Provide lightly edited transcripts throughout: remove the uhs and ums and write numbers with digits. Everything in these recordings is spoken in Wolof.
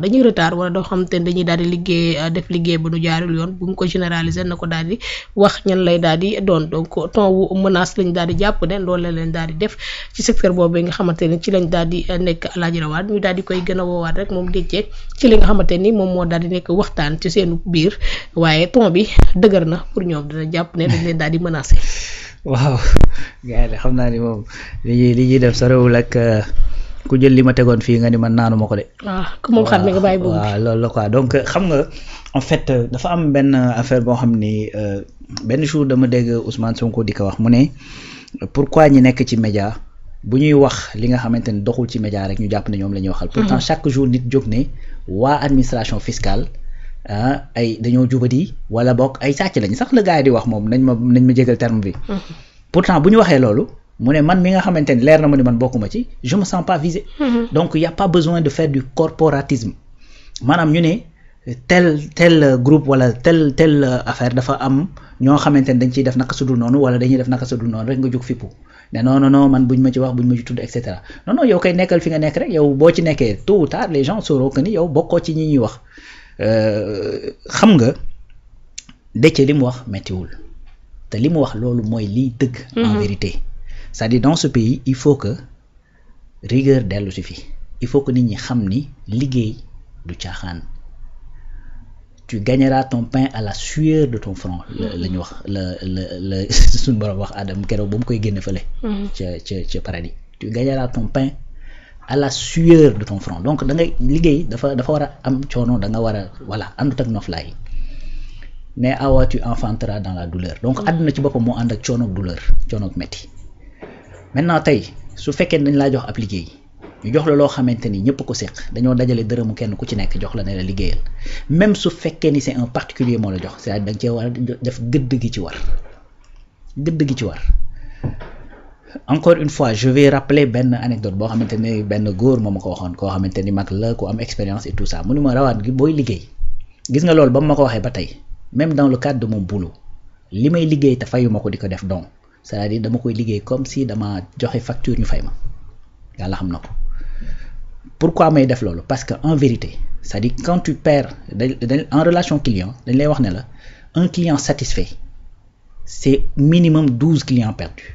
dañuy retard wala doo xam te ne dañuy daal di liggéey def liggéey ba nu jaarul yoon bu mu ko généraliser na ko daal di wax ñan lay daal di doon donc ton wu menace lañ daal di jàpp ne loolu la leen daal di def ci secteur boobu nga xamante ne ci lañ daal di nekk Alaaji Rawaan ñu daal di koy gën a woowaat rek moom Déthié ci li nga xamante ni moom moo daal di nekk waxtaan ci seen biir waaye ton bi dëgër na pour ñoom dina jàpp ne dañ leen daal di menacer. waaw gars yi xam naa ni moom li ñuy def sorewul ak ku jël li ma tegoon fii nga ni man naanu ma ko de. waaw ku moom xam ne nga bàyyi boobu. waaw loolu la quoi donc xam nga en fait dafa am benn affaire boo xam ni benn jour dama dégg Ousmane Sonko di ko wax mu ne pourquoi ñi nekk ci média bu ñuy wax li nga xamante ni doxul ci média rek ñu jàpp ne ñoom la ñuy waxal. pourtant chaque jour nit jóg ne waa administration fiscale ay dañoo jubadi wala bokk ay sàcc lañ sax la gars yi di wax moom nañ ma jégal terme bi. pourtant bu ñu waxee loolu. mu ne man mi nga xamante ni leer na ma ni man bokkuma ci je me sens pas visé. donc y a pas besoin de faire du corporatisme maanaam ñu ne tel groupe wala tel affaire dafa am ñoo xamante ni dañ ciy def naka sudul noonu wala dañuy def naka sudul noonu rek nga jóg fippu ne non man buñ ma ci wax buñ ma ci tudd et cetera non yow koy nekkal fi nga nekk rek yow boo ci nekkee tôt ou tard les gens sauront que ni yow bokkoo ci ñi ñuy wax xam nga Déthié li mu wax méttiwul te li mu wax loolu mooy liy dëgg. en vérité. c'est-à-dire dans ce pays il faut que rigueur dellu si fii il faut que nit ñi xam ni liggéey du caaxaan tu gagneras ton pain à la sueur de ton front la ñu wax la suñu borom wax Adam keroog ba mu koy génne fële ca paradis tu gagneras ton pain à la sueur de ton front donc da ngay liggéey dafa war a am coono da nga war a voilà àndut ak noflaay mais awa tu enfanteras dans la douleur donc àdduna ci boppam moo ànd ak coono ak douleur coono ak metti maintenant tey su fekkee dañ laa jox ab liggéey ñu jox la loo xamante ni ñëpp ko séq dañoo dajale dërëmu kenn ku ci nekk jox la ne la liggéeyal même su fekkee ni c'est un particulier moo la jox c'est-à-dire da nga cee war a def gëdd gi ci war encore une fois je vais rappeler benn anecdote boo xamante ni benn góor moo ma ko waxoon koo xamante ni mag la ku am expérience et tout ça mu ni ma Rawaan gi booy liggéey gis nga loolu ba mu ma ko waxee ba tey même dans le cadre de mon boulot li may liggéey te fayuma ko di ko def donc c'est-à-dire dama koy liggéey comme si dama joxe facture ñu fay ma yàlla xam na ko pourquoi may def loolu parce que en vérité c'est-à-dire quand tu perds en relation client dañ lay wax ne la un client satisfait c'est minimum 12 clients perdus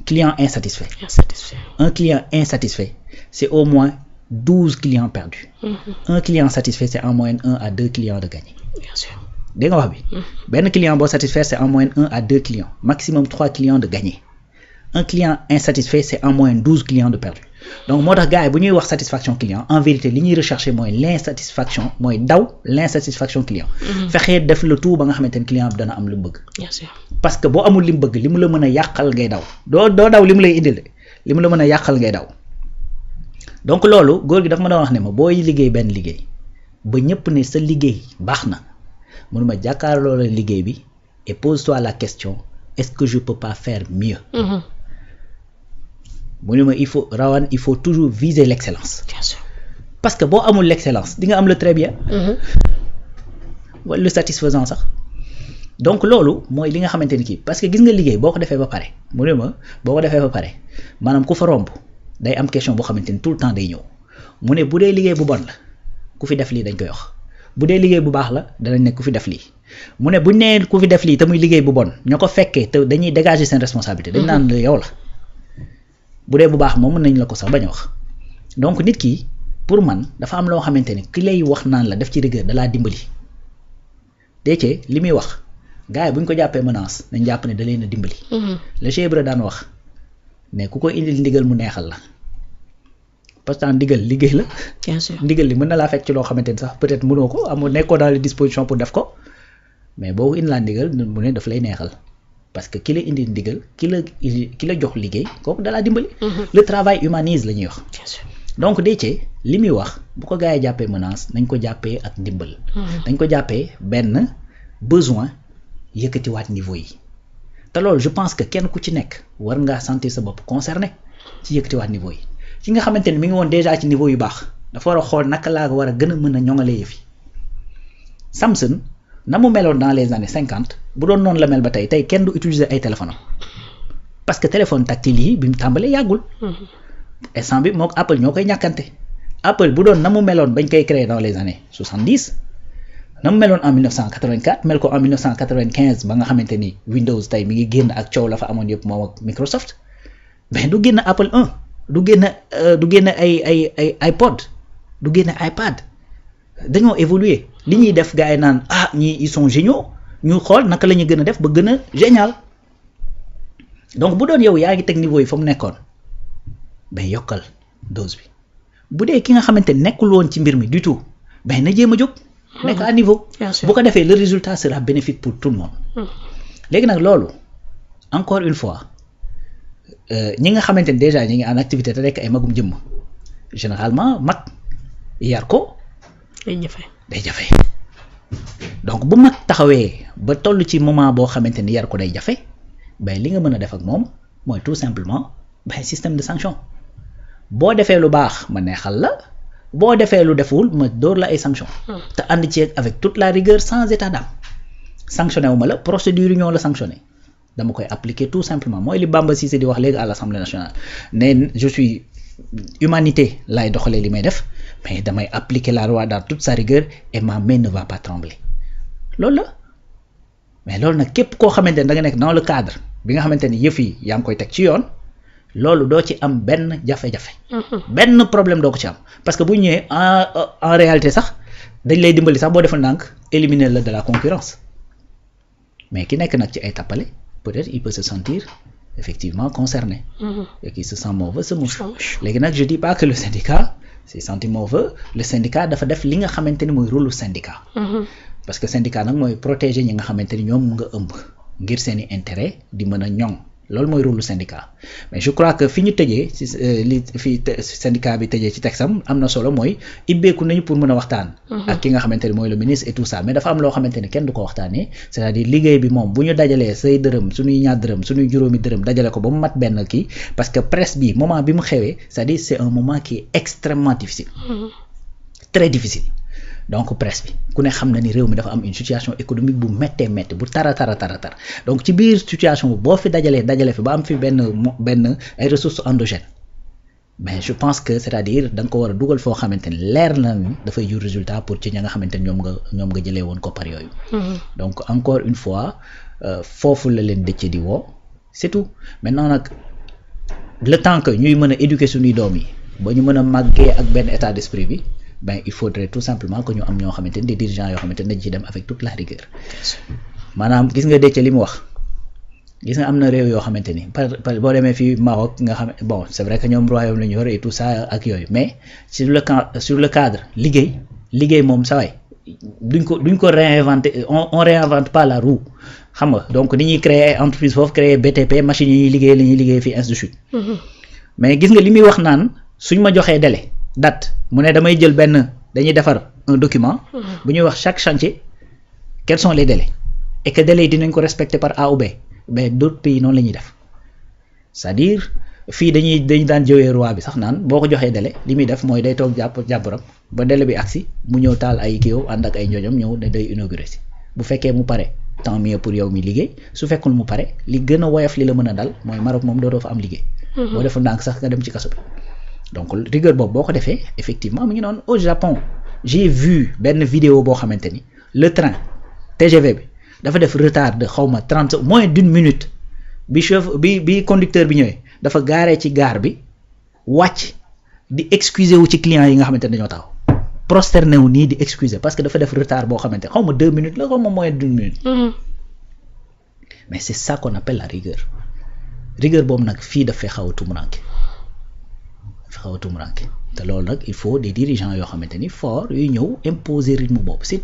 client insatisfait un client insatisfait c'est au moins 12 clients perdus un client satisfait c'est en moyenne 1 à 2 clients de gagné. Bien sûr. dégg nga wax bi benn client boo satisfait c'est en moyenne 1 à 2 clients maximum 3 clients de gagné un client insatisfait c'est en moyenne 12 clients de perdu donc moo tax gars yi bu ñuy wax satisfaction client en vérité li ñuy rechercher mooy l'insatisfaction client fexee def le tout ba nga xamante ne client bi dana am lu mu bëgg. Bien sûr. parce que boo amul li mu bëgg li mu la mën a yàqal ngay daw doo daw li mu lay indil li mu la mën a yàqal ngay daw donc loolu góor gi dafa ma doon wax ne ma booy liggéey benn liggéey ba ñëpp ne sa liggéey baax na mënuma jàkkaarloo la liggéey bi et pose-toi la question est-ce que je peux pas faire mieux. mu ne ma il faut toujours viser l'excellence. Bien sûr. parce que boo amul l'excellence di nga am le très bien. wala le satisfaisant sax donc loolu mooy li nga xamante ni kii parce que gis nga liggéey boo ko defee ba pare mu ne ma boo ko defee ba pare maanaam ku fa romb day am question boo xamante ni tout le temps day ñëw mu ne bu dee liggéey bu bon la ku fi def lii dañ koy wax. bu dee liggéey bu baax la danañ ne ku fi def lii mu ne buñ nee ku fi def lii te muy liggéey bu bon ñoo ko fekkee te dañuy dégager seen responsabilité dañ naan la yow la bu dee bu baax moom mën nañ la ko sax bañ a wax donc nit ki pour man dafa am loo xamante ni ki lay wax naan la def ci rigueur da laa dimbali Déthié li muy wax gars yi bu ñu ko jàppee menace nañ jàpp ne da leen a dimbali. le Cheikh Ibra daan wax ne ku ko indil ndigal mu neexal la parce que ndigal liggéey la. bien sûr ndigal li mën na laa fekk ci loo xamante ni sax peut-être mënoo ko amoo nekkoo dans les dispositions pour def ko mais boo ko indi laa ndigal mu ne daf lay neexal parce que ki la indi ndigal ki la jox liggéey kooku da laa dimbali. le travail humanise la ñuy wax. bien sûr donc Déthié li muy wax bu ko gars yi jàppee menace nañ ko jàppee ak ndimbal. dañ ko jàppee benn besoin yëkkatiwaat niveau yi te loolu je pense que kenn ku ci nekk war ngaa sentir sa bopp concerné ci yëkkatiwaat niveau yi. ki nga xamante ni mi ngi woon déjà ci niveau yu baax dafa war a xool naka laa war a gën a mën a ñoŋalee yëf yi Samsung na mu meloon dans les années 50 bu doon noonu la mel ba tey kenn du utiliser ay téléphone am parce que téléphone tactile yi bi mu tàmbalee yàggul. instant bi mook Apple ñoo koy ñàkkante Apple bu doon na mu meloon bañ koy créer dans les années 70 na mu meloon en 1984 mel ko en 1995 ba nga xamante ni Windows tey mi ngi génn ak coow la fa amoon yëpp moom ak Microsoft mais du génn Apple 1 du génn ay iPod du génn iPad dañoo évoluer li ñuy def gars yi naan ñii ils sont géniaux ñu xool naka la ñu gën a def ba gën a génial donc bu doon yow yaa ngi teg niveau yi fa mu nekkoon ben yokkal dose bi bu dee ki nga xamante nekkul woon ci mbir mi du tout ben na jéem a jóg nekk à niveau bu ko defee le résultat sera bénéfique pour tout le monde léegi nag loolu encore une fois ñi nga xamante ne déjà ñi ngi en activité te nekk ay magum jëmm généralement mag yar ko day jafe donc bu mag taxawee ba toll ci moment boo xamante ni yar ko day jafe ben li nga mën a def ak moom mooy tout simplement ben système de sanction boo defee lu baax ma neexal la boo defee lu deful ma dóor la ay sanction te ànd ci avec toute la rigueur sans état d'âme sanctionné wu ma la procédure yi ñoo la sanctionné dama koy appliquer tout simplement mooy li Bamba Cissé di wax léegi à l'Assemblée nationale ne je suis humanité laay doxalee li may def mais damay appliquer la loi dans toute sa rigueur et ma main ne va pas trembler loolu la mais loolu nag képp koo xamante ne da nga nekk dans le cadre bi nga xamante ni yëf yi yaa ngi koy teg ci yoon loolu doo ci am benn jafe-jafe benn problème doo ko ci am parce que bu ñëwee en réalité sax dañ lay dimbali sax boo defal ndànk éliminer la de la concurrence mais ki nekk nag ci ay tappale peut-être il peut se sentir effectivement concerné et qui se sent mauvais se mouche léegi nag je dis pas que le syndicat s'est senti mauvais le syndicat dafa def li nga xamante ni mooy rôle syndicat parce que syndicat nag mooy protéger ñi nga xamante ni ñoom nga ëmb ngir seeni intérêt di mën a ñoŋ loolu mooy rôle syndicat mais je crois que fi ñu tëjee ci li fi syndicat bi tëjee ci texam am na solo mooy ibbeeku nañu pour mën a waxtaan ak ki nga xamante ni mooy le ministre et tout ça mais dafa am loo xamante ni kenn du ko waxtaanee c'est-à-dire liggéey bi moom bu ñu dajalee say dërëm suñuy ñaar dërëm suñuy juróomi dërëm dajale ko ba mu mat benn kii parce que presse bi moment bi mu xewee c'est-à-dire c'est un moment qui est extrêmement difficile très difficile donc presse bi ku ne xam na ni réew mi dafa am une situation économique bu méttee métti bu tara donc ci biir situation bu boo fi dajale fi ba am fi benn ay ressources endogènes mais je pense que c'est-à-dire da nga ko war a dugal foo xamante ni leer na ni dafay jur résultat pour ci ña nga xamante ni ñoom nga jëlee woon ko par yooyu donc encore une fois foofu la leen dëcc di woo c'est tout maintenant nag le temps que ñuy mën a éduquer suñuy doom yi ba ñu mën a màggee ak benn état d'esprit bi ben il faudrait tout simplement que ñu am ñoo xamante ni des dirigeants yoo xamante ni dañ ci dem avec toute la rigueur maanaam gis nga Déthié li mu wax gis nga am na réew yoo xamante ni par boo demee fii Maroc nga xam bon c'est vrai que ñoom royaume la ñu yor et tout ça ak yooyu mais sur le cadre liggéey moom sa waay duñ ko réinventer on réinvente pas la roue xam nga donc ni ñuy créer entreprise foofu créer BTP machines yi ñuy liggéey fii ainsi de suite mais gis nga li muy wax naan suñ ma joxee délai date mu ne damay jël dañuy defar un document bu ñuy wax chaque chantier quels sont les délais et que délais yi dinañ ko respecter par A ou B mais d'autres pays noonu la ñuy def c'est-à-dire fii dañu daan jëwee roi bi sax naan boo ko joxee délai li muy def mooy day toog jàpparam ba délai bi agsi mu ñëw taal ay kiiw ànd ak ay ñoñom ñëw ne day inaugurer si bu fekkee mu pare tant mieux pour yow mi liggéey su fekkul mu pare li gën a woyof li la mën a dal mooy Maroc moom dootoo fa am liggéey boo deful ndànk sax nga dem ci kaso bi donc rigueur boobu boo ko defee effectivement mu ngi noonu au Japon j'ai vu benn vidéo boo xamante ni le train TGV bi dafa def retard de xawma 30 moins d'une minute bi conducteur bi ñëwee dafa gaaree ci gare bi wàcc di excuser wu ci clients yi nga xamante ne dañoo taxaw prosterné wu nii di excuser parce que dafa def retard boo xamante xawma 2 minutes la xawma moins d'une minute mais c'est ça qu'on appelle la rigueur boobu nag fii daf fee xaw a tumuraanke te loolu nag il faut des dirigeants yoo xamante ni fort yuy ñëw imposer rythme boobu c'est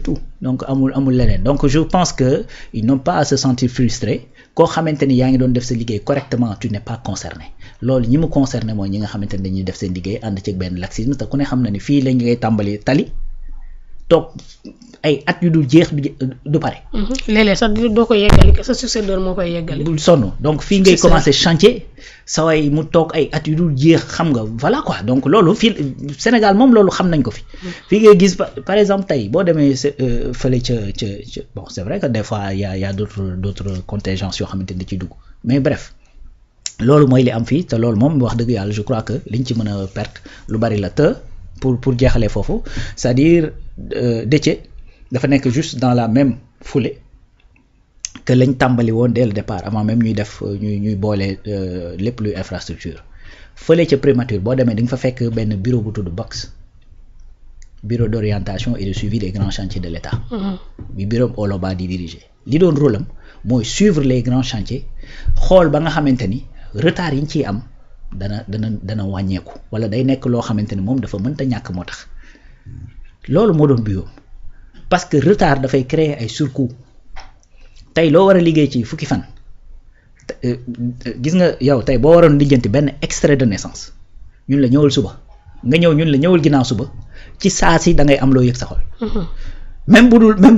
tout donc amul leneen donc je pense que ils n'ont pas à se sentir frustrés koo xamante ni yaa ngi doon def sa liggéey correctement tu n'es pas concerné loolu ñi mu concerné mooy ñi nga xamante ni dañuy def seen liggéey ànd ci benn laxisme te ku ne xam na ni fii la ngay tàmbali tali toog ay at yu dul jeex du pare. léeg-léeg sax doo ko yeggali sa successeur moo koy yeggali. bul sonn donc fii ngay commencer chantier sa way mu toog ay at yu dul jeex xam nga voilà quoi donc loolu fii Sénégal moom loolu xam nañ ko fi. fii ngay gis par exemple tey boo demee fële ca bon c'est vrai que des fois y a d'autres contingences yoo xamante ni da ciy dugg mais bref loolu mooy li am fii te loolu moom wax dëgg yàlla je crois que liñ ci mën a perte lu bari la te pour jeexalee foofu c'est-à-dire Déthié dafa nekk juste dans la même foulée que lañ tàmbali woon dès le départ avant même ñuy def ñuy boole lépp luy infrastructure fële ca primature boo demee di nga fa fekk benn bureau bu tudd BOCS bureau d'orientation et de suivi des grands chantiers de l'État bi bureau Oloba di diriger li doon rôle am mooy suivre les grands chantiers xool ba nga xamante ni retard yi ñu ciy am dana wàññeeku wala day nekk loo xamante ni moom dafa mënta ñàkk moo tax loolu moo doon bureau parce que retard dafay créer ay surcoût tey loo war a liggéey ci fukki fan gis nga yow tey boo waroon lijjanti benn extrait de naissance ñun la ñëwal suba nga ñëw ñun la ñëwal ginnaaw suba ci saa si da ngay am loo yëg sa xol même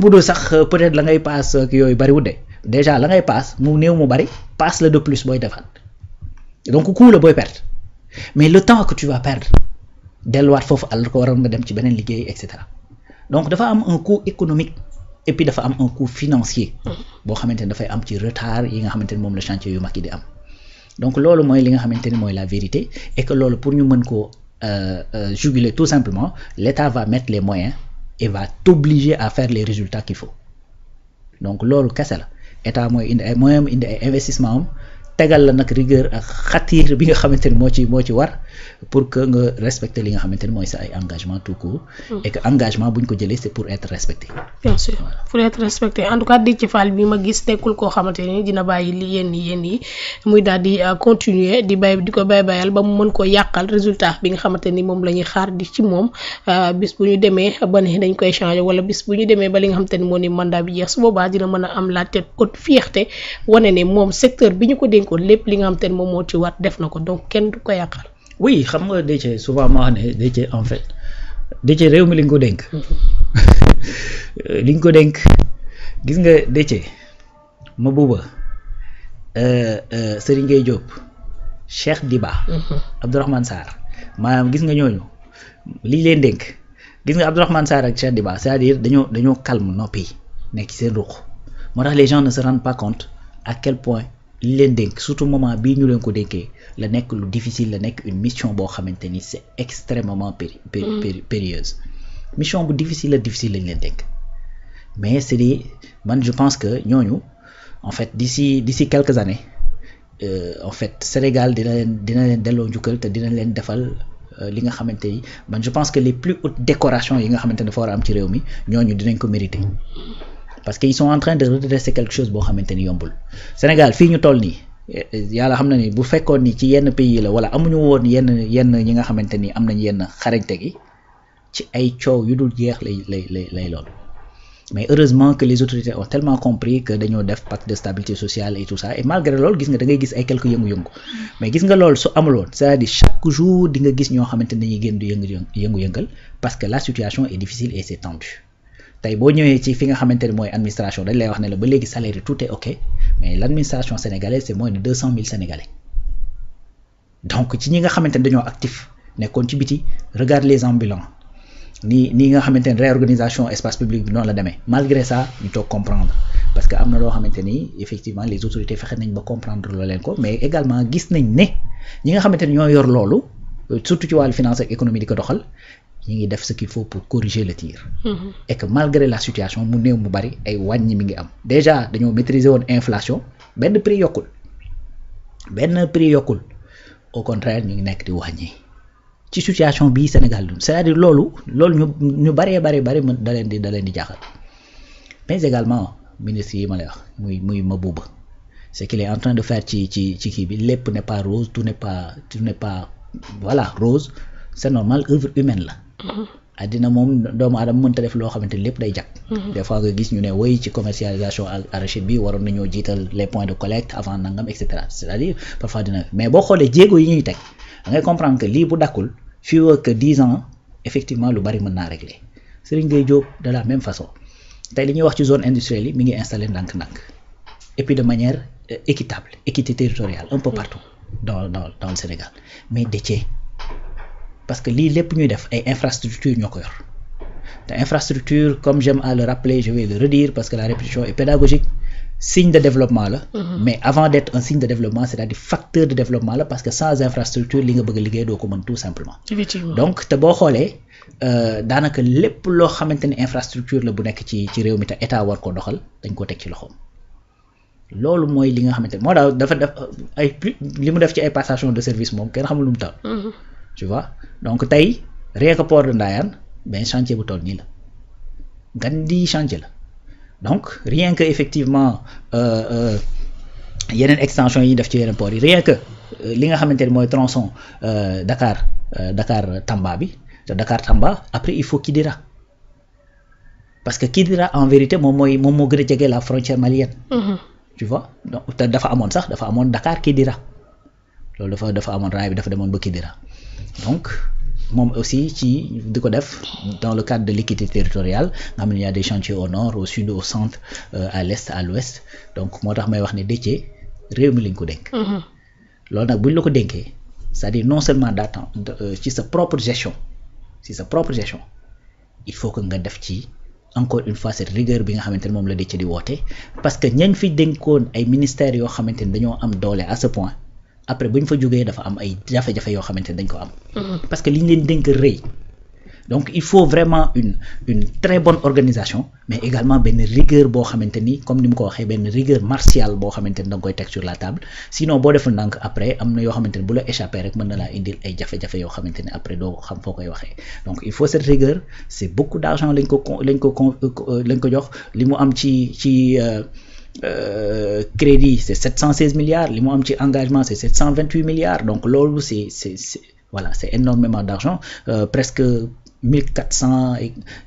bu dul sax peut-être la ngay paas ak yooyu bariwul de déjà la ngay paas mu néew mu bari paas la de plus booy defaat donc coût la booy perdre mais le temps que tu vas perdre delluwaat foofu alors que waroon nga dem ci beneen liggéey et cetera donc dafa am un coût économique et puis dafa am un coût financier boo xamante ni dafay am ci retard yi nga xamante ni moom la chantier yu mag yi di am donc loolu mooy li nga xamante ni mooy la vérité et que loolu pour ñu mën koo juguler tout simplement l'État va mettre les moyens et va t'obliger à faire les résultats qu'il faut donc loolu kese la État mooy indi ay moyens indi ay investissement am tegal la nag rigueur ak xatiir bi nga xamante ni moo ci war pour que nga respecter li nga xamante ni mooy sa ay engagement tout court et que engagement bu ñu ko jëlee c'est pour être respecté bien sûr pour être respecté en tout cas Déthié Fall bi ma gis nekkul koo xamante ni dina bàyyi li yéen yi muy daal di continuer di ko bayal ba mu mën ko yàqal résultat bi nga xamante ni moom la ñuy xaar di ci moom bis bu ñu demee ba ne dañ koy changer wala bis bu ñu demee ba li nga xamante ni moo ni mandat bi jeex su boobaa dina mën a am la tête haute fierté wane ne moom secteur bi ñu ko dénkoon lépp li nga xamante ni moom moo ci war def na ko donc kenn du ko yàqal. oui xam nga Déthié souvent ma wax ne Déthié en fait Déthié réew mi li nga ko dénk li nga ko dénk gis nga Déthié Mabouba Serigne Gueye Diop Cheikh Diba Abdourahmane Sarr maanaam gis nga ñooñu liñ leen dénk gis nga Abdourahmane Sarr ak Cheikh Diba c'est-à-dire dañoo calme noppi nekk ci seen ruq moo tax les gens ne se rendent pas compte à quel point li leen dénk surtout moment bii ñu leen ko dénkee la nekk lu difficile la nekk une mission boo xamante ni c'est extrêmement périlleuse mission bu difficile lañ leen dénk mais c'est des man je pense que ñooñu en fait d'ici quelques années en fait Sénégal dina leen delloo njukkal te dina leen defal li nga xamante ni man je pense que les plus hautes décorations yi nga xamante ne dafa war a am ci réew mi ñooñu dinañ ko mériter parce que ils sont en train de redresser quelque chose boo xamante ni yombul Sénégal fii ñu toll nii yàlla xam na ni bu fekkoon ni ci yenn pays yi la wala amuñu woon yenn ñi nga xamante ni am nañ yenn xarañte gi ci ay coow yu dul jeex lay lool mais heureusement que les autorités ont tellement compris que dañoo def pacte de stabilité sociale et tout ça et malgré loolu gis nga da ngay gis ay quelques yëngu-yëngu mais gis nga loolu su amuloon c'est-à-dire chaque jour di nga gis ñoo xamante ni dañuy génn du yëngu-yëngal parce que la situation est difficile et c'est tendu tey boo ñëwee ci fi nga xamante ne mooy administration dañ lay wax ne la ba léegi salaire yi tout est ok mais l'administration sénégalaise c'est moins de 200 000 Sénégalais donc ci ñi nga xamante ne dañoo actif nekkoon ci biti regarde les ambulants nii nga xamante ne réorganisation espace public bi noonu la demee malgré ça ñu toog comprendre parce que am na loo xamante ni effectivement les autorités fexe nañ ba comprendre loo leen ko mais également gis nañ ne ñi nga xamante ne ñoo yor loolu surtout ci wàllu finance ak économie di ko doxal ñi ngi def ce qu'il faut pour corriger le tir et que malgré la situation mu néew mu bari ay wàññi mi ngi am déjà dañoo maîtriser woon inflation benn prix yokkul au contraire ñu ngi nekk di wàññi ci situation bii Sénégal dund c'est-à-dire loolu ñu bari mën da leen di jaaxal mais également ministre yi ma lay wax muy Mabouba c'est qu'il est en train de faire ci kii bi lépp n'est pas rose tout n'est pas voilà rose c'est normal œuvre humaine la àddina moom doomu aadama mënta def loo xamante ni lépp day jag des fois nga gis ñu ne woy ci commercialisation arachide bi waroon nañoo jiital les points de collecte avant nangam et cetera c'est-à-dire parfois dina mais boo xoolee jéego yi ñuy teg da ngay comprendre que lii bu dakkul fii ak 10 ans effectivement lu bari mën naa régler Serigne Gueye Diop de la même façon tey li ñuy wax ci zone industrielle yi mi ngi installé ndànk-ndànk et puis de manière équitable équité territoriale un peu partout dans le Sénégal mais Déthié parce que lii lépp ñuy def ay infrastructures ñoo ko yor te infrastructure comme j'aime à le rappeler je vais le redire parce que la répétition est pédagogique signe de développement la mais avant d'être un signe de développement c'est-à-dire facteur de développement la parce que sans infrastructure li nga bëgg a liggéey doo ko mën tout simplement effectivement donc te boo xoolee daanaka lépp loo xamante ni infrastructure la bu nekk ci réew mi te état war ko doxal dañ ko teg ci loxoom loolu mooy li nga xamante ni moo daal dafa def ay li mu def ci ay passation de service moom kenn xamul lu mu taal tu vois donc tey rien que port de Ndayane ben chantier bu toll nii la gan di chantier la donc rien que effectivement yeneen extension yi def ci yeneen port yi rien que li nga xamante ni mooy tronçon Dakar Tamba bi te Dakar Tamba après il faut Kidira parce que Kidira en vérité moom moo gën a jege la frontière malienne tu vois donc te dafa amoon Dakar Kidira loolu dafa amoon raay bi dafa demoon ba Kidira donc moom aussi ci di ko def dans le cadre de l'équité territoriale nga xam ne y a des chantiers au nord au sud au centre à l'est à l'ouest donc moo tax may wax ne Déthié réew mi lañ ko dénk loolu nag buñ la ko dénkee c'est-à-dire non seulement d'attendre ci sa propre gestion il faut que nga def ci encore une fois cette rigueur bi nga xamante ne moom la Déthié di woote parce que ñañ fi dénkoon ay ministères yoo xamante ne dañoo am doole à ce point après bu ñu fa jógee dafa am ay jafe-jafe yoo xamante ne dañ ko am parce que li ñu leen dénk rëy donc il faut vraiment une très bonne organisation mais également benn rigueur boo xamante ni comme ni mu ko waxee benn rigueur martiale boo xamante ni da nga koy teg sur la table sinon boo deful ndànk après am na yoo xamante ni bu la échappé rek mën na laa indil ay jafe-jafe yoo xamante ni après doo xam foo koy waxee donc il faut cette rigueur c'est beaucoup d'argent lañ ko jox li mu am ci crédit c'est 716 milliards li mu am ci engagement c'est 728 milliards donc loolu c'est voilà c'est énormément d'argent presque 1400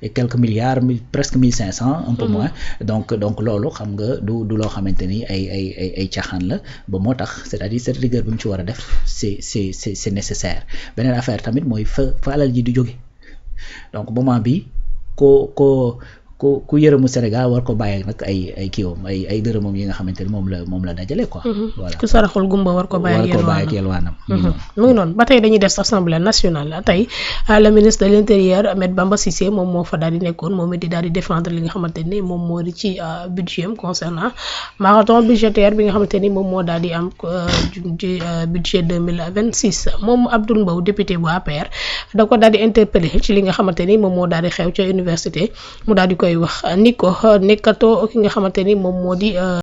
et quelques milliards presque 1500 un peu moins donc loolu xam nga du loo xamante ni ay caaxaan la ba moo tax c'est-à-dire cette rigueur bi mu ci war a def c'est nécessaire beneen affaire tamit mooy fa alal ji di jóge donc moment bi ku yërëmu Sénégal war ko bàyyi nag ay kiiwam ay dërëmam yi nga xamante ni moom la dajale quoi. voilà ku saraxul gumba war ko bàyyi ak yelwaanam mu ngi noonu ba tey dañuy def assemblée nationale tey le ministre de l'intérieur Ahmed Bamba Cissé moom moo fa daal di nekkoon moom it di daal di défendre li nga xamante ni moom moo di ci budget am concernant marathon budgétaire bi nga xamante ni moom moo daal di am ci budget 2026 moom Abdoul Mbow député bu APR da ko daal di interpellé ci li nga xamante ni moom moo daal di xew ca université mu daal di koy wax ni ko nekkatoo ki nga xamante ni moom moo di